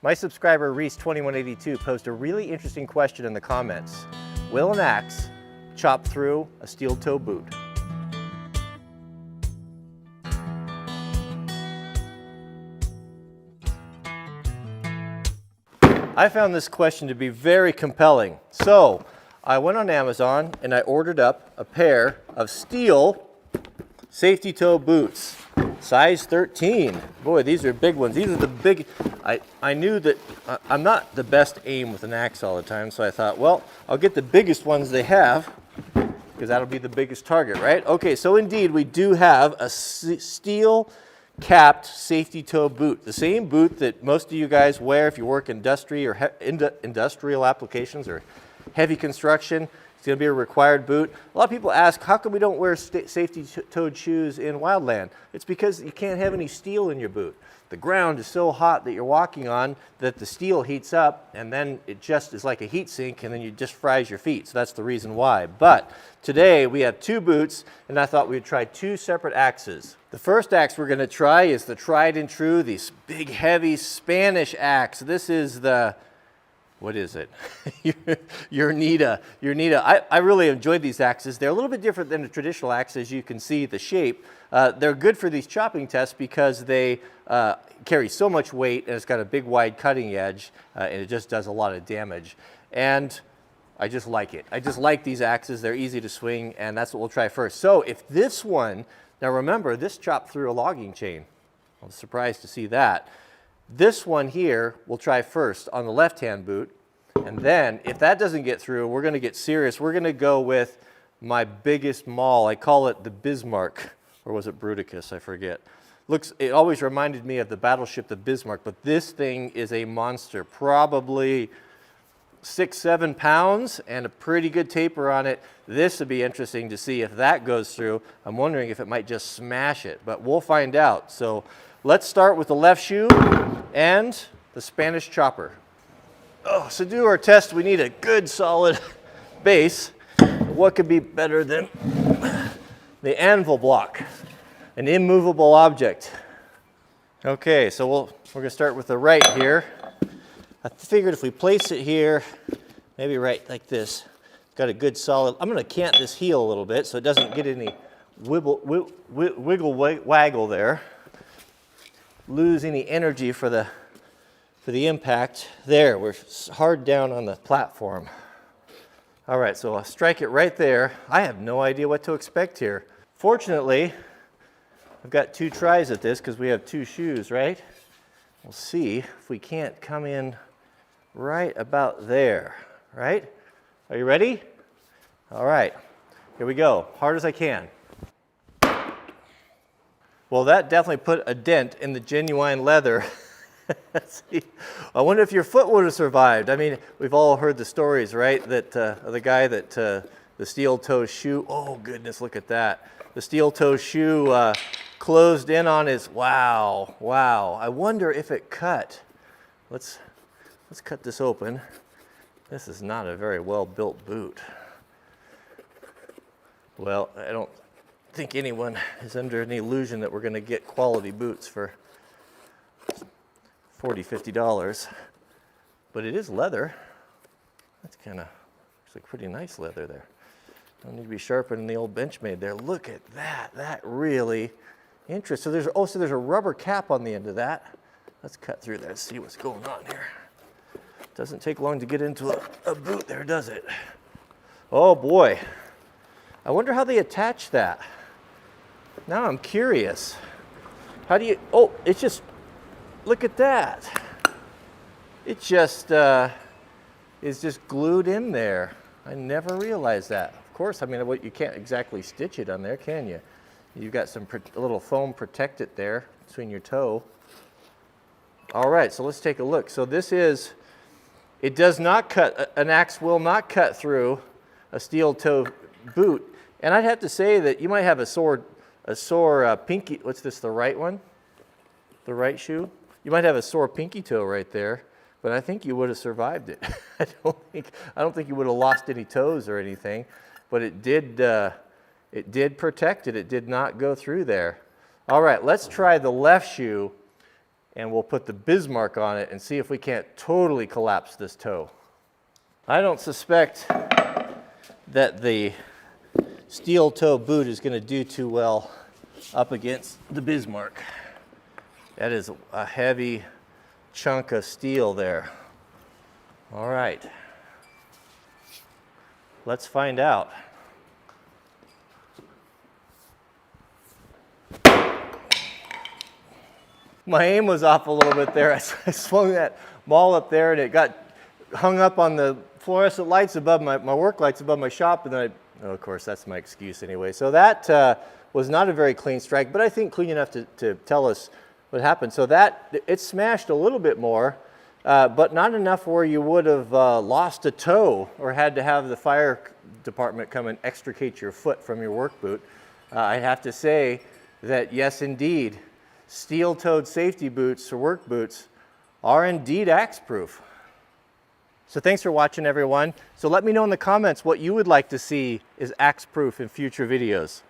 My subscriber Reese2182 posed a really interesting question in the comments. Will an axe chop through a steel toe boot? I found this question to be very compelling. So I went on Amazon and I ordered up a pair of steel safety toe boots. Size 13. Boy, these are big ones. These are the big, I knew that I'm not the best aim with an axe all the time, so I thought, well, I'll get the biggest ones they have, because that'll be the biggest target, right? Okay, so indeed, we do have a steel capped safety toe boot. The same boot that most of you guys wear if you work industry or industrial applications or heavy construction. It's going to be a required boot. A lot of people ask, how come we don't wear safety-toed shoes in wildland? It's because you can't have any steel in your boot. The ground is so hot that you're walking on that the steel heats up, and then it just is like a heat sink, and then you just fries your feet. So that's the reason why. But today we have two boots, and I thought we'd try two separate axes. The first axe we're going to try is the tried and true, this big, heavy Spanish axe. This is the, what is it? Uranita. I really enjoyed these axes. They're a little bit different than a traditional axe, as you can see the shape. They're good for these chopping tests because they carry so much weight, and it's got a big wide cutting edge, and it just does a lot of damage. And I just like it. I just like these axes. They're easy to swing, and that's what we'll try first. So if this one, now remember, this chopped through a logging chain. I was surprised to see that. This one here we'll try first on the left-hand boot, and then if that doesn't get through, we're going to get serious. We're going to go with my biggest maul. I call it the Bismarck, or was it Bruticus? I forget. It always reminded me of the battleship, the Bismarck, but this thing is a monster, probably 6-7 pounds and a pretty good taper on it. This would be interesting to see if that goes through. I'm wondering if it might just smash it, but we'll find out. So let's start with the left shoe and the Spanish chopper. Oh, so to do our test, we need a good solid base. What could be better than the anvil block, an immovable object? Okay, so we're going to start with the right here. I figured if we place it here, maybe right like this, got a good solid, I'm going to cant this heel a little bit so it doesn't get any wiggle waggle there. Lose any energy for the impact. There, we're hard down on the platform. All right, so I'll strike it right there. I have no idea what to expect here. Fortunately, I've got two tries at this because we have two shoes, right? We'll see if we can't come in right about there, right? Are you ready? All right, here we go, hard as I can. Well, that definitely put a dent in the genuine leather. See, I wonder if your foot would have survived. I mean, we've all heard the stories, right? That the guy that the steel toe shoe, oh goodness, look at that. The steel toe shoe closed in on his, wow. I wonder if it cut. Let's cut this open. This is not a very well-built boot. Well, I don't think anyone is under any illusion that we're going to get quality boots for $40, $50, but it is leather. That's kind of, looks like pretty nice leather there. Don't need to be sharper than the old Benchmade there. Look at that, that really interesting. So there's a rubber cap on the end of that. Let's cut through that and see what's going on here. Doesn't take long to get into a boot there, does it? Oh boy, I wonder how they attach that. Now I'm curious. How do you, oh, it's just, look at that. It just is just glued in there. I never realized that. Of course, I mean, you can't exactly stitch it on there, can you? You've got a little foam protect it there between your toe. All right, so let's take a look. So this is, it does not cut, an axe will not cut through a steel toe boot. And I'd have to say that you might have a sore pinky, what's this, the right one? The right shoe? You might have a sore pinky toe right there, but I think you would have survived it. I don't think you would have lost any toes or anything, but it did protect it. It did not go through there. All right, let's try the left shoe. and we'll put the Bismarck on it and see if we can't totally collapse this toe. I don't suspect that the steel toe boot is going to do too well up against the Bismarck. That is a heavy chunk of steel there. All right, let's find out. My aim was off a little bit there. I swung that ball up there and it got hung up on the fluorescent lights above my work lights above my shop, and then oh, of course, that's my excuse anyway. So that was not a very clean strike, but I think clean enough to tell us what happened. So that, it smashed a little bit more, but not enough where you would have lost a toe or had to have the fire department come and extricate your foot from your work boot. I have to say that yes, indeed, steel-toed safety boots or work boots are indeed axe-proof. So thanks for watching, everyone. So let me know in the comments what you would like to see is axe-proof in future videos.